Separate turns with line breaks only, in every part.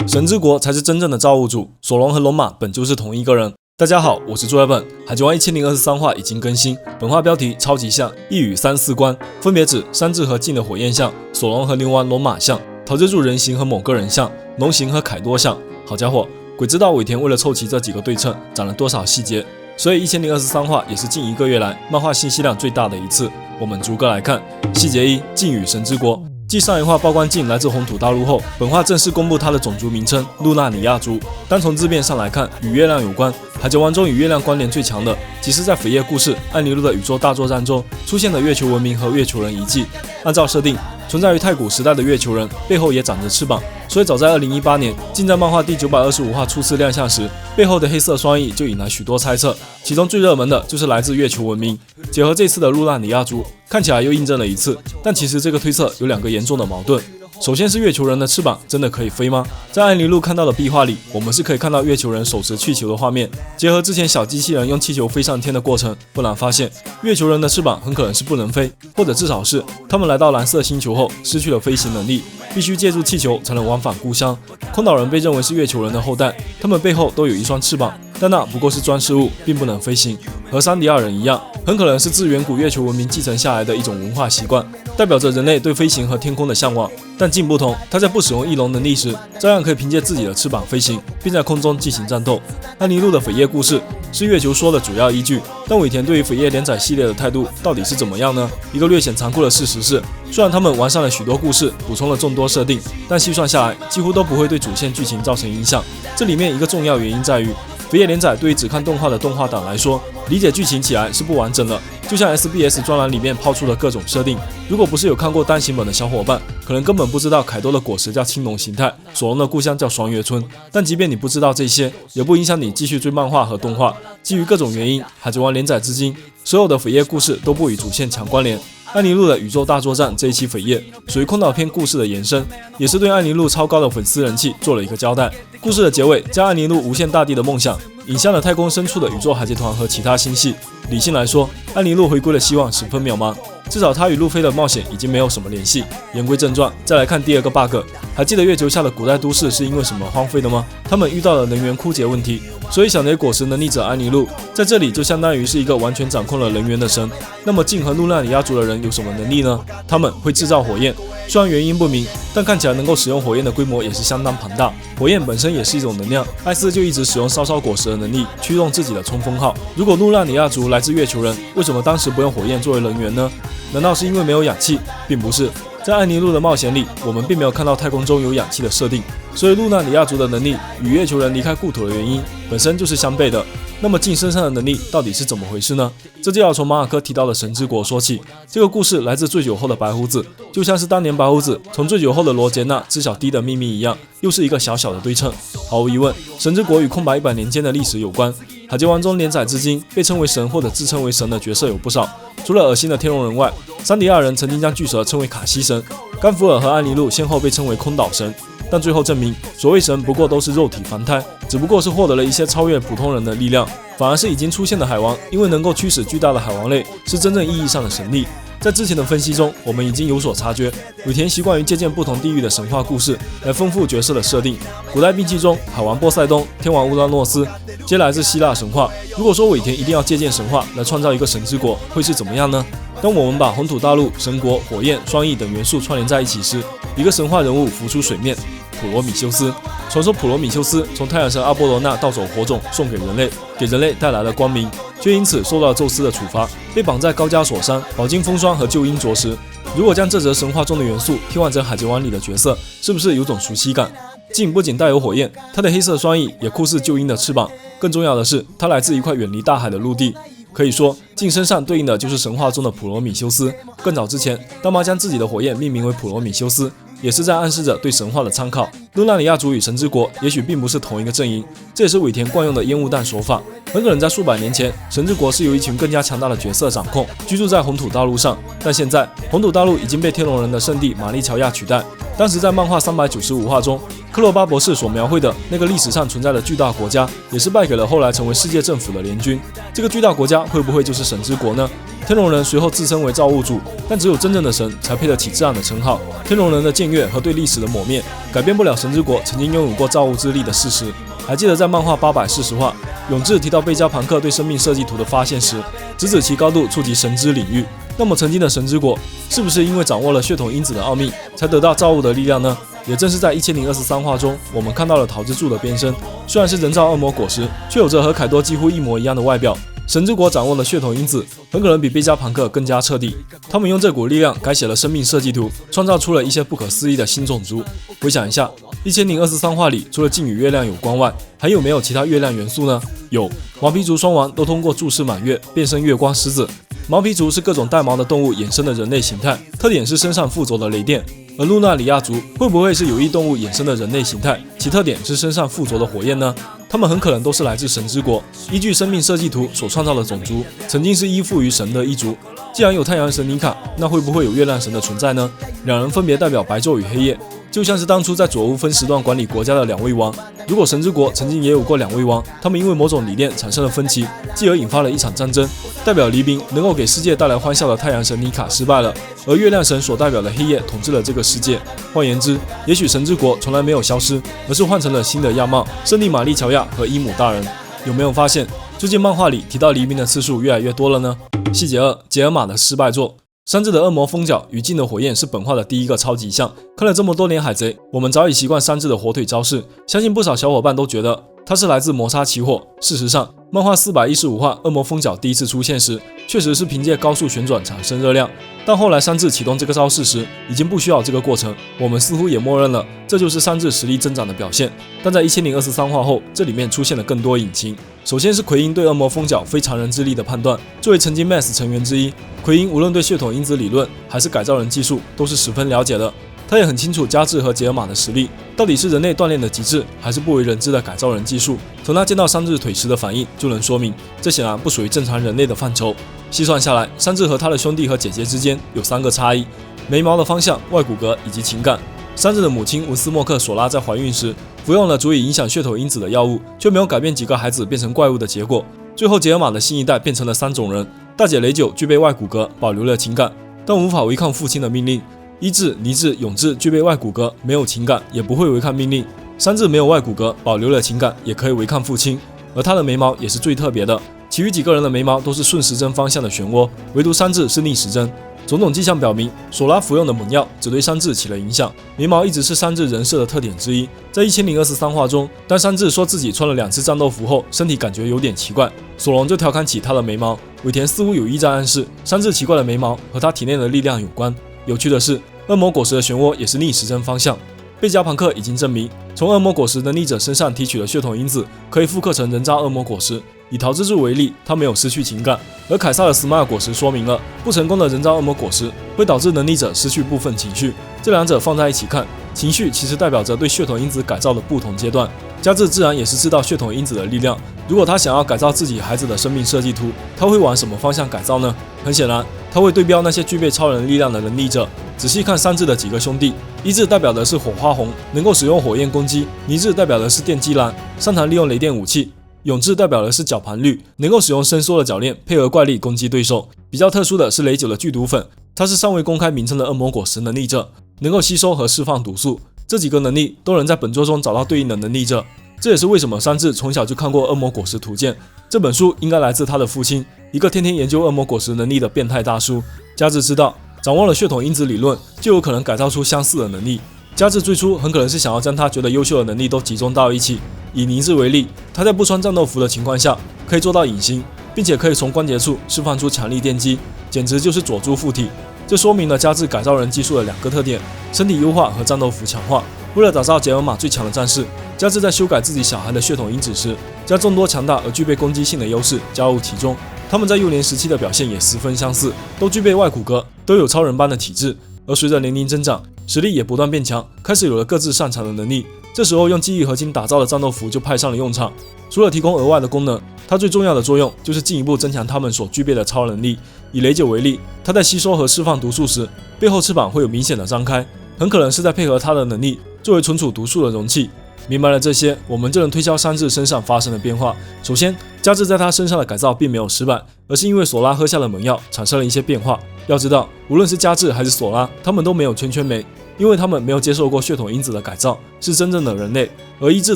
神之国才是真正的造物主，索隆和龙马本就是同一个人。大家好，我是朱爱本。海贼王1023话已经更新，本话标题超级像，一语三四关，分别指山治和镜的火焰像、索隆和灵丸龙马像、桃之助人形和某个人像、龙形和凯多像。好家伙，鬼知道尾田为了凑齐这几个对称，攒了多少细节。所以1023话也是近1个月来漫画信息量最大的一次。我们逐个来看。细节一：镜与神之国。继上一话曝光镜来自红土大陆后，本话正式公布他的种族名称露纳尼亚族。单从字面上来看，与月亮有关。海贼王中与月亮关联最强的，即是在扉页故事艾尼路的宇宙大作战中出现的月球文明和月球人遗迹。按照设定，存在于太古时代的月球人背后也长着翅膀，所以早在2018年，镜在漫画第925话初次亮相时，背后的黑色双翼就引来许多猜测，其中最热门的就是来自月球文明。结合这次的露纳尼亚族，看起来又印证了一次，但其实这个推测有2个严重的矛盾。首先是月球人的翅膀真的可以飞吗？在艾尼路看到的壁画里，我们是可以看到月球人手持气球的画面。结合之前小机器人用气球飞上天的过程，不难发现，月球人的翅膀很可能是不能飞，或者至少是他们来到蓝色星球后失去了飞行能力，必须借助气球才能往返故乡。空岛人被认为是月球人的后代，他们背后都有一双翅膀，但那不过是装饰物，并不能飞行。和桑迪亚人一样，很可能是自远古月球文明继承下来的一种文化习惯，代表着人类对飞行和天空的向往。但镜不同，他在不使用翼龙能力时，照样可以凭借自己的翅膀飞行，并在空中进行战斗。安尼路的扉页故事是月球说的主要依据，但尾田对于扉页连载系列的态度到底是怎么样呢？一个略显残酷的事实是，虽然他们完善了许多故事，补充了众多设定，但细算下来，几乎都不会对主线剧情造成影响。这里面一个重要原因在于，扉页连载对于只看动画的动画党来说，理解剧情起来是不完整的，就像 SBS 专栏里面抛出的各种设定，如果不是有看过单行本的小伙伴，可能根本不知道凯多的果实叫青龙形态，索隆的故乡叫双月村。但即便你不知道这些，也不影响你继续追漫画和动画。基于各种原因，海贼王连载至今，所有的扉页故事都不与主线强关联。艾尼路的宇宙大作战这一期扉页属于空岛篇故事的延伸，也是对艾尼路超高的粉丝人气做了一个交代。故事的结尾将艾尼路无限大地的梦想引向了太空深处的宇宙海贼团和其他星系。理性来说，艾尼路回归的希望十分渺茫，至少他与路飞的冒险已经没有什么联系。言归正传，再来看第2个 bug。还记得月球下的古代都市是因为什么荒废的吗？他们遇到了能源枯竭问题，所以小雷果实能力者安尼路在这里就相当于是一个完全掌控了能源的神。那么镜和露纳里亚族的人有什么能力呢？他们会制造火焰，虽然原因不明，但看起来能够使用火焰的规模也是相当庞大。火焰本身也是一种能量，艾斯就一直使用烧果实的能力驱动自己的冲锋号。如果露纳里亚族来自月球人，为什么当时不用火焰作为能源呢？难道是因为没有氧气？并不是，在艾尼路的冒险里，我们并没有看到太空中有氧气的设定，所以露纳里亚族的能力与月球人离开故土的原因本身就是相悖的。那么镜身上的能力到底是怎么回事呢？这就要从马尔科提到的神之国说起。这个故事来自醉酒后的白胡子，就像是当年白胡子从醉酒后的罗杰纳知晓 D 的秘密一样，又是一个小小的对称。毫无疑问，神之国与空白100年间的历史有关。海贼王中连载至今，被称为神或者自称为神的角色有不少，除了恶心的天龙人外，桑迪亚人曾经将巨蛇称为卡西神，甘福尔和安尼路先后被称为空岛神，但最后证明，所谓神不过都是肉体凡胎，只不过是获得了一些超越普通人的力量，反而是已经出现的海王，因为能够驱使巨大的海王类，是真正意义上的神力。在之前的分析中，我们已经有所察觉，尾田习惯于借鉴不同地域的神话故事来丰富角色的设定。古代兵器中，海王波塞冬、天王乌拉诺斯皆来自希腊神话。如果说尾田一定要借鉴神话来创造一个神之国，会是怎么样呢？当我们把红土大陆、神国、火焰、双翼等元素串联在一起时，一个神话人物浮出水面。普罗米修斯。传说普罗米修斯从太阳神阿波罗那盗走火种送给人类，给人类带来了光明，却因此受到了宙斯的处罚，被绑在高加索山，饱经风霜和旧鹰啄食。如果将这则神话中的元素替换成海贼王里的角色，是不是有种熟悉感？镜不仅带有火焰，他的黑色双翼也酷似旧鹰的翅膀，更重要的是，它来自一块远离大海的陆地。可以说，镜身上对应的就是神话中的普罗米修斯。更早之前，大妈将自己的火焰命名为普罗米修斯，也是在暗示着对神话的参考。露纳里亚族与神之国也许并不是同一个阵营，这也是尾田惯用的烟雾弹手法。很可能在数百年前，神之国是由一群更加强大的角色掌控，居住在红土大陆上，但现在红土大陆已经被天龙人的圣地玛丽乔亚取代。当时在漫画395话中，克洛巴博士所描绘的那个历史上存在的巨大国家，也是败给了后来成为世界政府的联军。这个巨大国家会不会就是神之国呢？天龙人随后自称为造物主，但只有真正的神才配得起这样的称号。天龙人的僭越和对历史的抹灭，改变不了神之国曾经拥有过造物之力的事实。还记得在漫画840话，永志提到贝加庞克对生命设计图的发现时，直指其高度触及神之领域。那么曾经的神之国，是不是因为掌握了血统因子的奥秘，才得到造物的力量呢？也正是在1023话中，我们看到了桃之助的变身，虽然是人造恶魔果实，却有着和凯多几乎一模一样的外表。神之国掌握的血统因子，很可能比贝加庞克更加彻底。他们用这股力量改写了生命设计图，创造出了一些不可思议的新种族。回想一下，1023话里，除了镜与月亮有关外，还有没有其他月亮元素呢？有，毛皮族双王都通过注视满月变身月光狮子。毛皮族是各种带毛的动物衍生的人类形态，特点是身上附着的雷电。而露娜里亚族会不会是有益动物衍生的人类形态，其特点是身上附着的火焰呢？他们很可能都是来自神之国，依据生命设计图所创造的种族，曾经是依附于神的一族。既然有太阳神尼卡，那会不会有月亮神的存在呢？两人分别代表白昼与黑夜，就像是当初在左乌分时段管理国家的两位王。如果神之国曾经也有过两位王，他们因为某种理念产生了分歧，继而引发了一场战争。代表黎明能够给世界带来欢笑的太阳神尼卡失败了，而月亮神所代表的黑夜统治了这个世界。换言之，也许神之国从来没有消失，而是换成了新的样貌。圣地玛丽乔亚和伊姆大人，有没有发现最近漫画里提到黎明的次数越来越多了呢？细节2，杰尔玛的失败作。山治的恶魔蜂角与镜的火焰是本画的第一个超级像。看了这么多年海贼，我们早已习惯山治的火腿招式，相信不少小伙伴都觉得它是来自摩擦起火。事实上，漫画415话恶魔蜂角第一次出现时，确实是凭借高速旋转产生热量，但后来山治启动这个招式时，已经不需要这个过程，我们似乎也默认了这就是山治实力增长的表现。但在1023话后，这里面出现了更多隐情。首先是奎因对恶魔蜂角非常人之力的判断，作为曾经 MAS 成员之一，奎因无论对血统因子理论还是改造人技术都是十分了解的。他也很清楚加治和杰尔玛的实力到底是人类锻炼的极致，还是不为人知的改造人技术。从他见到山治腿时的反应就能说明，这显然不属于正常人类的范畴。细算下来，山治和他的兄弟和姐姐之间有3个差异：眉毛的方向、外骨骼以及情感。山治的母亲文斯莫克索拉在怀孕时服用了足以影响血统因子的药物，却没有改变几个孩子变成怪物的结果。最后杰尔玛的新一代变成了3种人。大姐雷九具备外骨骼，保留了情感，但无法违抗父亲的命令。伊治、尼治、永治具备外骨骼，没有情感，也不会违抗命令。山治没有外骨骼，保留了情感，也可以违抗父亲。而他的眉毛也是最特别的，其余几个人的眉毛都是顺时针方向的漩涡，唯独山治是逆时针。种种迹象表明，索拉服用的猛药只对山治起了影响。眉毛一直是山治人设的特点之一。在1023话中，当山治说自己穿了2次战斗服后，身体感觉有点奇怪，索隆就调侃起他的眉毛。尾田似乎有意在暗示，山治奇怪的眉毛和他体内的力量有关。有趣的是，恶魔果实的漩涡也是逆时针方向。贝加庞克已经证明，从恶魔果实能力者身上提取的血统因子可以复刻成人造恶魔果实。以桃之助为例，他没有失去情感，而凯撒的斯迈尔果实说明了不成功的人造恶魔果实会导致能力者失去部分情绪。这两者放在一起看，情绪其实代表着对血统因子改造的不同阶段。加治自然也是知道血统因子的力量，如果他想要改造自己孩子的生命设计图，他会往什么方向改造呢？很显然，他会对标那些具备超人力量的能力者。仔细看山治的几个兄弟，伊治代表的是火花红，能够使用火焰攻击；尼治代表的是电击蓝，擅长利用雷电武器；永志代表的是绞盘绿，能够使用伸缩的铰链配合怪力攻击对手。比较特殊的是雷九的剧毒粉，他是尚未公开名称的恶魔果实能力者，能够吸收和释放毒素。这几个能力都能在本作中找到对应的能力者，这也是为什么山治从小就看过《恶魔果实图鉴》这本书，应该来自他的父亲，一个天天研究恶魔果实能力的变态大叔。加治知道，掌握了血统因子理论，就有可能改造出相似的能力。加治最初很可能是想要将他觉得优秀的能力都集中到一起。以尼治为例，他在不穿战斗服的情况下，可以做到隐形，并且可以从关节处释放出强力电击，简直就是佐助附体。这说明了加治改造人技术的2个特点：身体优化和战斗服强化。为了打造杰尔玛最强的战士，加治在修改自己小孩的血统因子时，将众多强大而具备攻击性的优势加入其中。他们在幼年时期的表现也十分相似，都具备外骨骼，都有超人般的体质。而随着年龄增长，实力也不断变强，开始有了各自擅长的能力。这时候用记忆合金打造的战斗服就派上了用场。除了提供额外的功能，它最重要的作用就是进一步增强他们所具备的超能力。以雷九为例，他在吸收和释放毒素时，背后翅膀会有明显的张开，很可能是在配合他的能力作为存储毒素的容器。明白了这些，我们就能推敲山治身上发生的变化。首先，加治在他身上的改造并没有失败，而是因为索拉喝下了猛药，产生了一些变化。要知道，无论是加治还是索拉，他们都没有圈圈酶，因为他们没有接受过血统因子的改造，是真正的人类。而伊治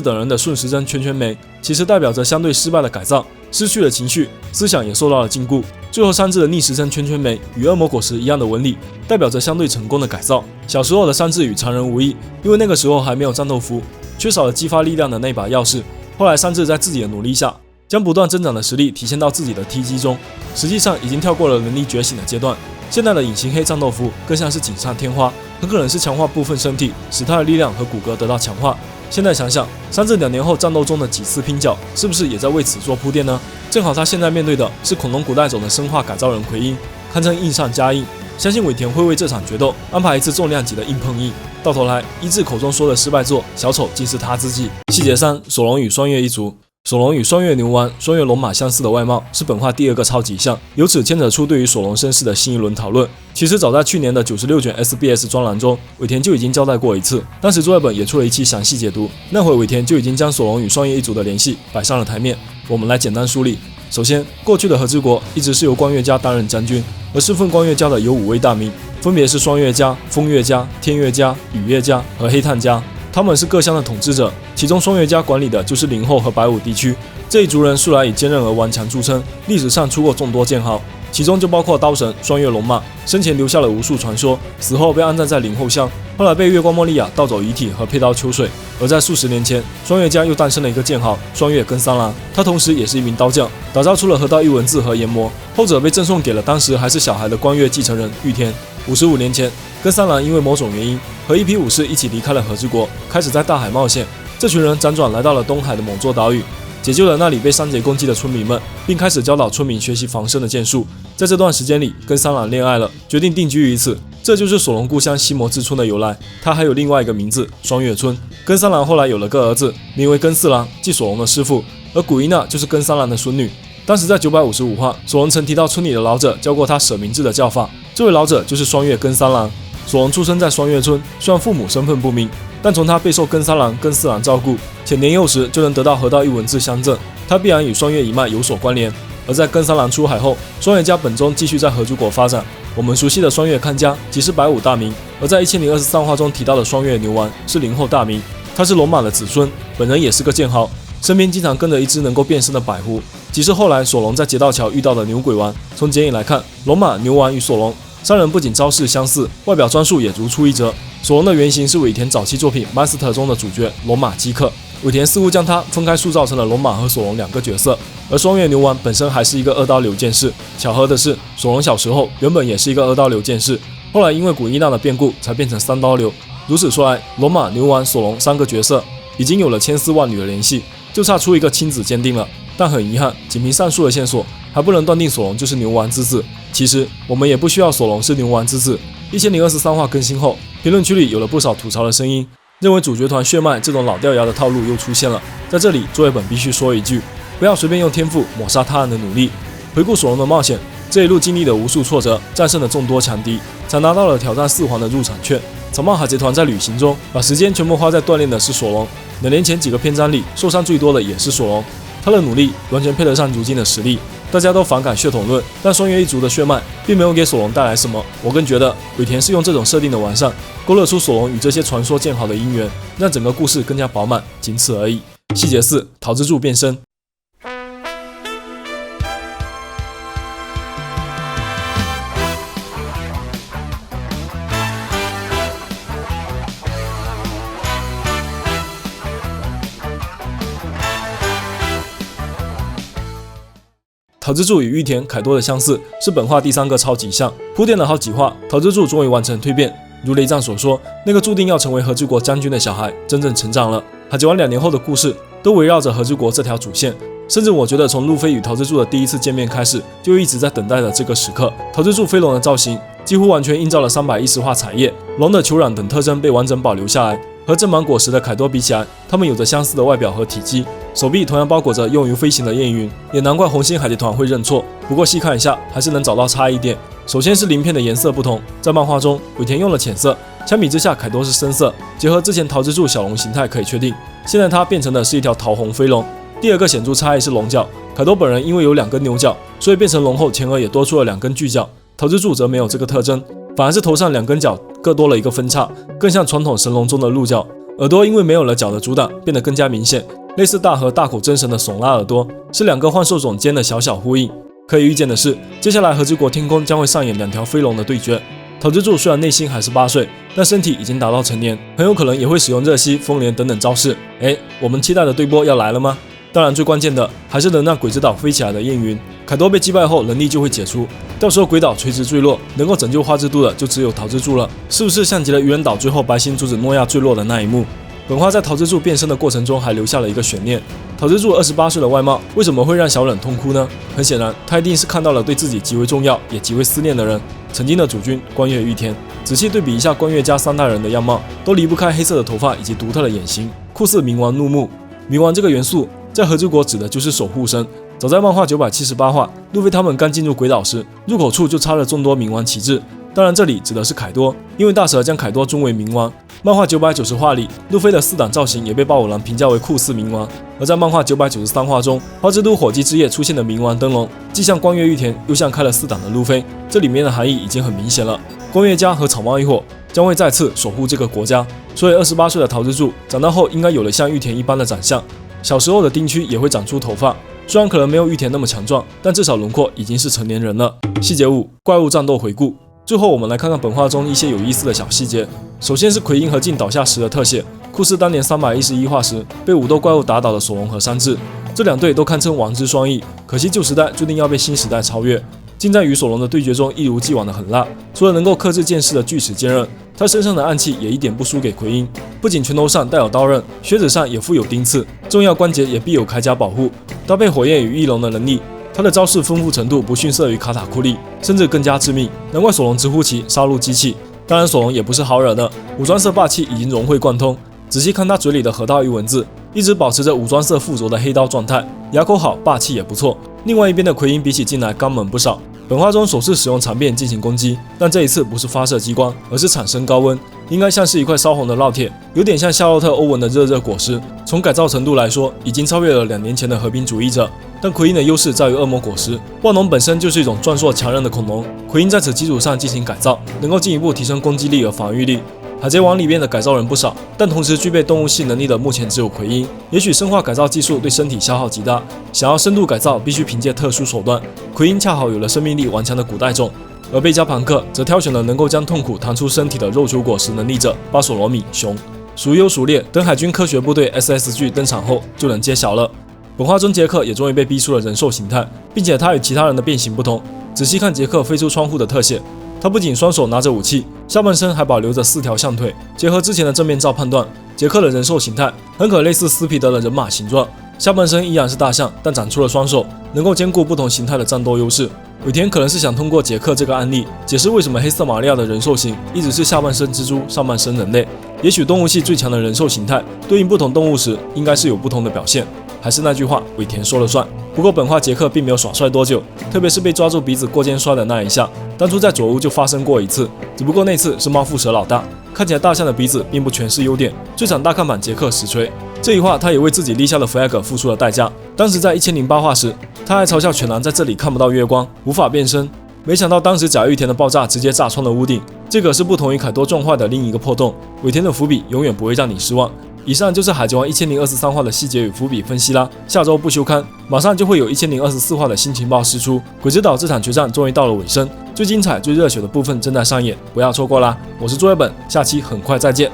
等人的顺时针圈圈酶，其实代表着相对失败的改造，失去了情绪，思想也受到了禁锢。最后，山治的逆时针圈圈酶与恶魔果实一样的纹理，代表着相对成功的改造。小时候的山治与常人无异，因为那个时候还没有战斗服，缺少了激发力量的那把钥匙。后来，山治在自己的努力下，将不断增长的实力体现到自己的踢击中，实际上已经跳过了能力觉醒的阶段。现在的隐形黑战斗服更像是锦上添花，很可能是强化部分身体，使他的力量和骨骼得到强化。现在想想，山治2年后战斗中的几次拼脚，是不是也在为此做铺垫呢？正好他现在面对的是恐龙古代种的生化改造人奎因，堪称硬上加硬。相信尾田会为这场决斗安排一次重量级的硬碰硬。到头来，伊治口中说的失败作，小丑竟是他自己。细节3：索隆与双月一族。索隆与双月牛丸、双月龙马相似的外貌，是本画第2个超级像，由此牵扯出对于索隆身世的新一轮讨论。其实早在去年的96卷 SBS 专栏中，尾田就已经交代过一次，当时作业本也出了一期详细解读。那会尾田就已经将索隆与双月一族的联系摆上了台面。我们来简单梳理。首先，过去的和之国一直是由光月家担任将军，而侍奉光月家的有5位大名，分别是双月家、风月家、天月家、雨月家和黑炭家。他们是各乡的统治者，其中双月家管理的就是灵后和白武地区。这一族人素来以坚韧而顽强著称，历史上出过众多剑豪，其中就包括刀神双月龙马，生前留下了无数传说，死后被安葬在灵后乡，后来被月光莫利亚盗走遗体和佩刀秋水。而在数十年前，双月家又诞生了一个剑豪双月根三郎，他同时也是一名刀匠，打造出了河道一文字和研磨，后者被赠送给了当时还是小孩的光月继承人玉天。55年前，根三郎因为某种原因和一批武士一起离开了和之国，开始在大海冒险。这群人辗转来到了东海的某座岛屿，解救了那里被山贼攻击的村民们，并开始教导村民学习防身的剑术。在这段时间里，根三郎恋爱了，决定定居于此。这就是索隆故乡西摩之村的由来。他还有另外一个名字双月村。根三郎后来有了个儿子，名为根四郎，即索隆的师傅，而古伊娜就是根三郎的孙女。当时在955话，索隆曾提到村里的老者教过他舍明志的叫法，这位老者就是双月根三郎。索隆出生在双月村，虽然父母身份不明，但从他备受根三郎、根四郎照顾，且年幼时就能得到河道一文字相赠，他必然与双月一脉有所关联。而在根三郎出海后，双月家本宗继续在和之国发展。我们熟悉的双月勘家即是白武大名，而在1023话中提到的双月牛丸是灵后大名，他是龙马的子孙，本人也是个剑豪，身边经常跟着一只能够变身的百狐，即是后来索隆在劫道桥遇到的牛鬼丸。从剪影来看，龙马、牛丸与索隆三人不仅招式相似，外表装束也如出一辙。索隆的原型是尾田早期作品《Master》中的主角龙马基克，尾田似乎将他分开塑造成了龙马和索隆2个角色，而双月牛丸本身还是一个2刀流剑士。巧合的是，索隆小时候原本也是一个2刀流剑士，后来因为古伊娜的变故才变成3刀流。如此说来，龙马、牛丸、索隆3个角色已经有了千丝万缕的联系，就差出一个亲子鉴定了。但很遗憾，仅凭上述的线索，还不能断定索隆就是牛丸之子。其实我们也不需要索隆是牛丸之子。1023话更新后，评论区里有了不少吐槽的声音，认为主角团血脉这种老掉牙的套路又出现了。在这里，作业本必须说一句，不要随便用天赋抹杀他人的努力。回顾索隆的冒险，这一路经历了无数挫折，战胜了众多强敌，才拿到了挑战4环的入场券。草帽海贼团在旅行中把时间全部花在锻炼的是索隆，2年前几个篇章里受伤最多的也是索隆，他的努力完全配得上如今的实力。大家都反感血统论，但双月一族的血脉并没有给索隆带来什么。我更觉得尾田是用这种设定的完善，勾勒出索隆与这些传说剑豪的姻缘，让整个故事更加饱满，仅此而已。细节4：桃之助变身。桃之助与玉田凯多的相似，是本画第3个超级像。铺垫了好几话，桃之助终于完成蜕变。如雷藏所说，那个注定要成为和之国将军的小孩真正成长了。海贼王2年后的故事都围绕着和之国这条主线，甚至我觉得从路飞与桃之助的第一次见面开始，就一直在等待着这个时刻。桃之助飞龙的造型几乎完全映照了310话彩页，龙的球壤等特征被完整保留下来。和正芒果实的凯多比起来，它们有着相似的外表和体积，手臂同样包裹着用于飞行的焰云，也难怪红星海贼团会认错。不过细看一下，还是能找到差异点。首先是鳞片的颜色不同，在漫画中尾田用了浅色，相比之下，凯多是深色，结合之前桃之助小龙形态可以确定，现在它变成的是一条桃红飞龙。第二个显著差异是龙角，凯多本人因为有2根牛角，所以变成龙后前额也多出了2根巨角，桃之助则没有这个特征，反而是头上2根角各多了一个分叉，更像传统神龙中的鹿角。耳朵因为没有了角的阻挡，变得更加明显，类似大和大口真神的耸拉耳朵，是2个幻兽种间的小小呼应。可以预见的是，接下来和之国天空将会上演2条飞龙的对决。桃之助虽然内心还是8岁，但身体已经达到成年，很有可能也会使用热息、风莲等等招式。我们期待的对波要来了吗？当然，最关键的还是能让鬼之岛飞起来的焰云。凯多被击败后，能力就会解除，到时候鬼岛垂直坠落，能够拯救花之都的就只有桃之助了。是不是像极了愚人岛最后白星阻止诺亚坠落的那一幕？本画在桃之助变身的过程中还留下了一个悬念：桃之助28岁的外貌为什么会让小冷痛哭呢？很显然，他一定是看到了对自己极为重要也极为思念的人，曾经的主君关月玉田。仔细对比一下关月家3代人的样貌，都离不开黑色的头发以及独特的眼型，酷似冥王怒目。冥王这个元素在和之国指的就是守护神。早在漫画978话，路飞他们刚进入鬼岛时，入口处就插了众多冥王旗帜。当然，这里指的是凯多，因为大蛇将凯多尊为冥王。漫画990话里，路飞的4档造型也被暴五郎评价为酷似冥王。而在漫画993话中，花之都火鸡之夜出现的冥王灯笼，既像光月玉田，又像开了4档的路飞。这里面的含义已经很明显了，光月家和草帽一伙将会再次守护这个国家。所以28岁的桃之助长大后应该有了像玉田一般的长相，小时候的丁区也会长出头发。虽然可能没有玉田那么强壮，但至少轮廓已经是成年人了。细节5：怪物战斗回顾。最后，我们来看看本画中一些有意思的小细节。首先是奎因和镜倒下时的特写，酷似当年311话时被武斗怪物打倒的索隆和山治，这2队都堪称王之双翼。可惜旧时代注定要被新时代超越。镜在与索隆的对决中一如既往的狠辣，除了能够克制剑士的锯齿坚韧，他身上的暗器也一点不输给奎因，不仅拳头上带有刀刃，靴子上也附有钉刺，重要关节也必有铠甲保护。搭配火焰与翼龙的能力，他的招式丰富程度不逊色于卡塔库利，甚至更加致命。难怪索隆直呼其杀戮机器。当然，索隆也不是好惹的，武装色霸气已经融会贯通。仔细看他嘴里的河道一文字，一直保持着武装色附着的黑刀状态，牙口好，霸气也不错。另外一边的奎因比起近来刚猛不少。本画中首次使用长鞭进行攻击，但这一次不是发射激光，而是产生高温，应该像是一块烧红的烙铁，有点像夏洛特·欧文的热热果实。从改造程度来说，已经超越了2年前的和平主义者。但奎因的优势在于恶魔果实，暴龙本身就是一种壮硕强韧的恐龙，奎因在此基础上进行改造，能够进一步提升攻击力和防御力。海贼王里面的改造人不少，但同时具备动物系能力的目前只有奎因。也许生化改造技术对身体消耗极大，想要深度改造必须凭借特殊手段。奎因恰好有了生命力顽强的古代种，而贝加庞克则挑选了能够将痛苦弹出身体的肉球果实能力者巴索罗米熊。孰优孰劣，等海军科学部队 SSG 登场后就能揭晓了。本画中杰克也终于被逼出了人兽形态，并且他与其他人的变形不同。仔细看杰克飞出窗户的特写，他不仅双手拿着武器，下半身还保留着4条象腿。结合之前的正面照判断，杰克的人兽形态很可类似斯皮德的人马形状，下半身依然是大象，但长出了双手，能够兼顾不同形态的战斗优势。尾田可能是想通过杰克这个案例，解释为什么黑色玛利亚的人兽型一直是下半身蜘蛛，上半身人类。也许动物系最强的人兽形态对应不同动物时，应该是有不同的表现。还是那句话，尾田说了算。不过本画杰克并没有耍帅多久，特别是被抓住鼻子过肩摔的那一下，当初在左屋就发生过一次，只不过那次是猫腹蛇老大。看起来大象的鼻子并不全是优点，最惨大看板杰克实锤。这一话他也为自己立下的 flag 付出了代价。当时在1008话时，他还嘲笑犬狼在这里看不到月光，无法变身。没想到当时假玉田的爆炸直接炸穿了屋顶，这个是不同于凯多撞坏的另一个破洞。尾田的伏笔永远不会让你失望。以上就是海贼王1023话的细节与伏笔分析啦。下周不休刊，马上就会有1024话的新情报释出。鬼之岛这场决战终于到了尾声，最精彩、最热血的部分正在上演，不要错过啦！我是作业本，下期很快再见。